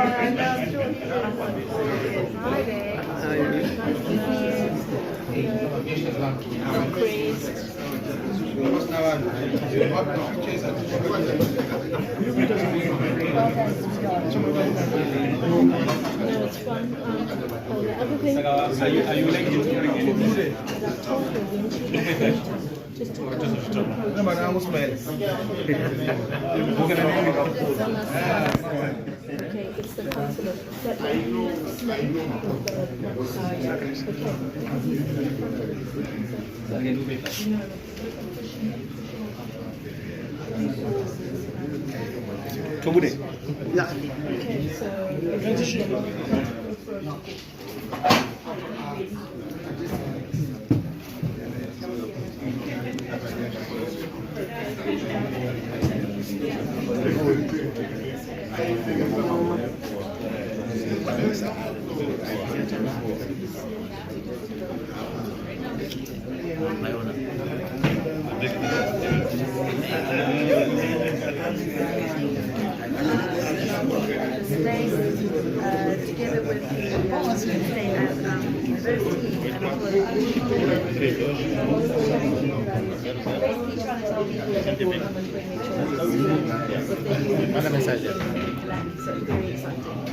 and Friday. No, it's fun. The other thing. Are you like Just to No, but I was mad. okay, it's the consulate. That slave Chobude. Yeah. okay, so together with the stay at university and basically trying to tell people that they will come and bring their children with their so very exciting.